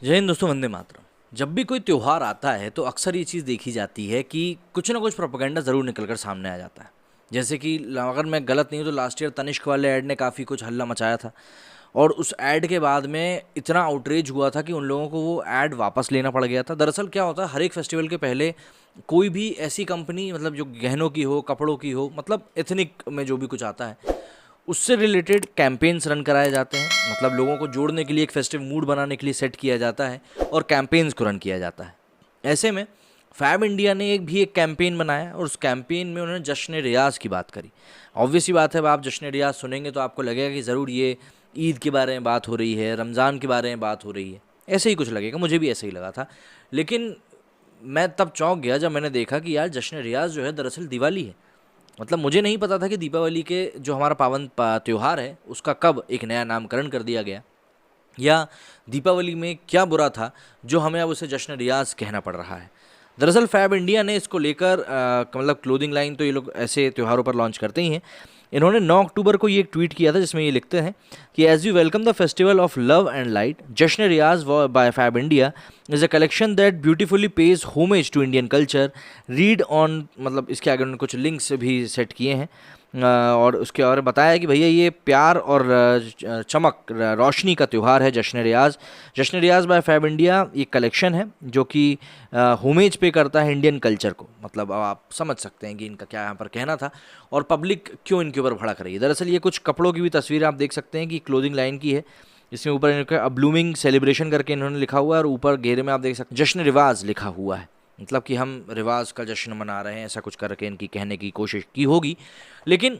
जय हिंद दोस्तों, वंदे मातरम। जब भी कोई त्यौहार आता है तो अक्सर ये चीज़ देखी जाती है कि कुछ ना कुछ प्रोपेगेंडा ज़रूर निकल कर सामने आ जाता है। जैसे कि अगर मैं गलत नहीं हूँ तो लास्ट ईयर तनिष्क वाले ऐड ने काफ़ी कुछ हल्ला मचाया था, और उस ऐड के बाद में इतना आउटरीच हुआ था कि उन लोगों को वो ऐड वापस लेना पड़ गया था। दरअसल क्या होता है, हर एक फेस्टिवल के पहले कोई भी ऐसी कंपनी, मतलब जो गहनों की हो, कपड़ों की हो, मतलब एथनिक में जो भी कुछ आता है, उससे रिलेटेड कैंपेन्स रन कराए जाते हैं। मतलब लोगों को जोड़ने के लिए, एक फेस्टिव मूड बनाने के लिए सेट किया जाता है और कैंपेन्स को रन किया जाता है। ऐसे में फैब इंडिया ने एक कैंपेन बनाया और उस कैंपेन में उन्होंने जश्न रियाज़ की बात करी। ऑब्वियस सी बात है, अब आप जश्न रियाज़ सुनेंगे तो आपको लगेगा कि ज़रूर ये ईद के बारे में बात हो रही है, रमज़ान के बारे में बात हो रही है, ऐसे ही कुछ लगेगा। मुझे भी ऐसे ही लगा था, लेकिन मैं तब चौंक गया जब मैंने देखा कि यार जश्न रियाज़ जो है दरअसल दिवाली है। मतलब मुझे नहीं पता था कि दीपावली के जो हमारा पावन त्यौहार है उसका कब एक नया नामकरण कर दिया गया, या दीपावली में क्या बुरा था जो हमें अब उसे जश्न रियाज कहना पड़ रहा है। दरअसल फैब इंडिया ने इसको लेकर मतलब क्लोथिंग लाइन तो ये लोग ऐसे त्योहारों पर लॉन्च करते ही हैं। इन्होंने 9 अक्टूबर को ये एक ट्वीट किया था जिसमें ये लिखते हैं कि as you welcome the festival of love and light, Jashn Riyaz by Fabindia is a collection that beautifully pays homage to Indian culture. Read on, मतलब इसके आगे उन्होंने कुछ लिंक्स भी सेट किए हैं और उसके और बताया कि भैया ये प्यार और चमक, रोशनी का त्यौहार है जश्न रियाज। जश्न रियाज बाय फैब इंडिया ये कलेक्शन है जो कि होमेज पे करता है इंडियन कल्चर को। मतलब अब आप समझ सकते हैं कि इनका क्या यहाँ पर कहना था और पब्लिक क्यों इनके ऊपर भड़क रही है। दरअसल ये कुछ कपड़ों की भी तस्वीरें आप देख सकते हैं कि क्लोथिंग लाइन की है, जिसमें ऊपर इनका ब्लूमिंग सेलिब्रेशन करके इन्होंने लिखा हुआ है और ऊपर घेरे में आप देख सकते हैं जश्न रिवाज लिखा हुआ है। मतलब कि हम रिवाज का जश्न मना रहे हैं, ऐसा कुछ करके इनकी कहने की कोशिश की होगी। लेकिन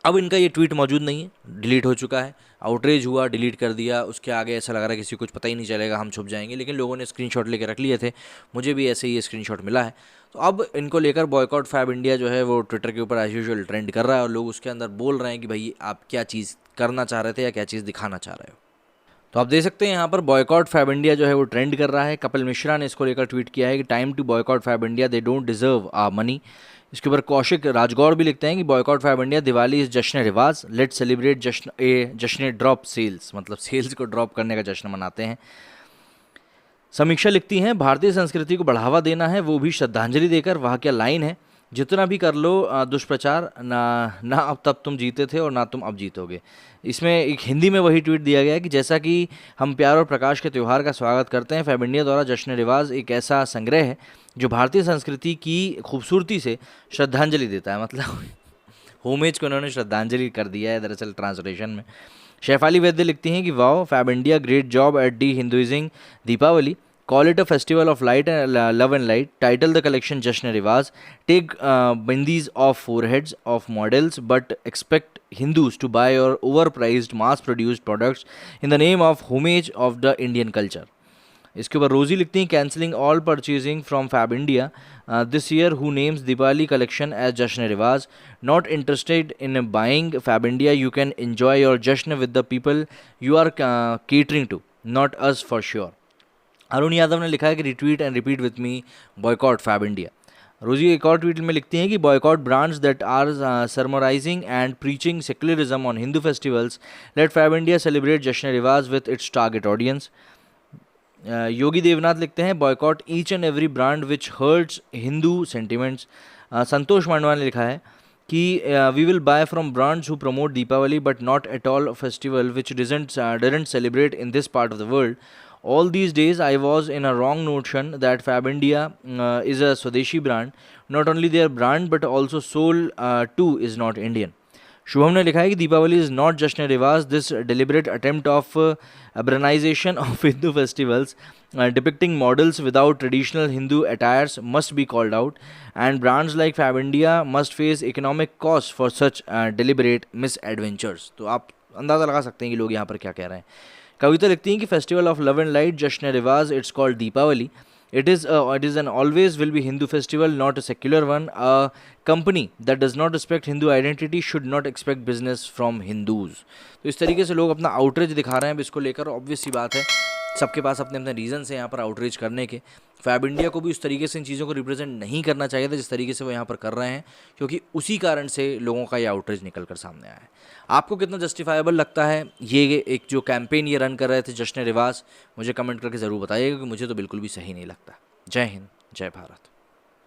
अब इनका ये ट्वीट मौजूद नहीं है, डिलीट हो चुका है। आउटरीच हुआ, डिलीट कर दिया, उसके आगे ऐसा लग रहा है किसी को कुछ पता ही नहीं चलेगा, हम छुप जाएंगे। लेकिन लोगों ने स्क्रीनशॉट लेके रख लिए थे, मुझे भी ऐसे ही ये स्क्रीनशॉट मिला है। तो अब इनको लेकर बॉयकॉट फैब इंडिया जो है वो ट्विटर के ऊपर एज यूजुअल ट्रेंड कर रहा है और लोग उसके अंदर बोल रहे हैं कि भाई आप क्या चीज़ करना चाह रहे थे या क्या चीज़ दिखाना चाह रहे हो। तो आप देख सकते हैं यहाँ पर बॉयकॉट फैब इंडिया जो है वो ट्रेंड कर रहा है। कपिल मिश्रा ने इसको लेकर ट्वीट किया है कि time to boycott fab India, they don't deserve a money. इसके ऊपर कौशिक राजगौर भी लिखते हैं कि boycott fab India, Diwali is जश्न रिवाज, लेट सेलिब्रेट जश्न ड्रॉप सेल्स। मतलब सेल्स को ड्रॉप करने का जश्न मनाते हैं। समीक्षा लिखती हैं, भारतीय संस्कृति को बढ़ावा देना है, वो भी श्रद्धांजलि देकर। वहाँ क्या लाइन है, जितना भी कर लो दुष्प्रचार, ना ना अब तब तुम जीते थे और ना तुम अब जीतोगे। इसमें एक हिंदी में वही ट्वीट दिया गया है कि जैसा कि हम प्यार और प्रकाश के त्यौहार का स्वागत करते हैं, फैब इंडिया द्वारा जश्न रिवाज एक ऐसा संग्रह है जो भारतीय संस्कृति की खूबसूरती से श्रद्धांजलि देता है। मतलब होमेज को उन्होंने श्रद्धांजलि कर दिया है दरअसल ट्रांसलेशन में। शेफाली वैद्य लिखती हैं कि wow Fabindia, great job at de Hinduising Deepavali, call it a festival of light and love and light, title the collection Jashn Riwaz, take bindis off foreheads of models but expect Hindus to buy your overpriced mass produced products in the name of homage of the Indian culture. इसके ऊपर Rosy लिखती हैं, cancelling all purchasing from Fabindia this year who names Diwali collection as Jashn Riwaaz, not interested in buying Fabindia, you can enjoy your Jashn with the people you are catering to, not us for sure. Arun Yadav ने लिखा है कि retweet and repeat with me, boycott fab India. Rosy एक और tweet में लिखती हैं कि boycott brands that are sermonising and preaching secularism on Hindu festivals, let Fabindia celebrate Jashn Riwaaz with its target audience. Yogi Devnath लिखते हैं, boycott each and every brand which hurts Hindu sentiments. Santosh Mandava ने लिखा है कि we will buy from brands who promote Deepavali but not at all festival which didn't celebrate in this part of the world. All these days I was in a wrong notion that Fab India is a Swadeshi brand. Not only their brand but also soul too is not Indian. Shubham ने लिखा है कि Deepavali is not Jashn Riwaaz, this deliberate attempt of urbanisation of Hindu festivals depicting models without traditional Hindu attires must be called out, and brands like Fab India must face economic costs for such deliberate misadventures. तो आप अंदाज़ा लगा सकते हैं कि लोग यहाँ पर क्या कह रहे हैं। कविता लिखती हैं कि festival of love and light जश्न रिवाज, it's called Deepavali, it is and always will be Hindu festival, not a secular one. A company that does not respect Hindu identity should not expect business from Hindus. तो इस तरीके से लोग अपना outreach दिखा रहे हैं अब इसको लेकर। ऑब्वियस सी बात है, सबके पास अपने अपने रीज़न्स हैं यहाँ पर आउटरीच करने के। फैब इंडिया को भी उस तरीके से इन चीज़ों को रिप्रेजेंट नहीं करना चाहिए था जिस तरीके से वो यहाँ पर कर रहे हैं, क्योंकि उसी कारण से लोगों का ये आउटरीच निकल कर सामने आया है। आपको कितना जस्टिफाइबल लगता है ये एक जो कैंपेन ये रन कर रहे थे जश्न रिवाज, मुझे कमेंट करके ज़रूर बताइएगा, कि मुझे तो बिल्कुल भी सही नहीं लगता। जय हिंद, जय भारत।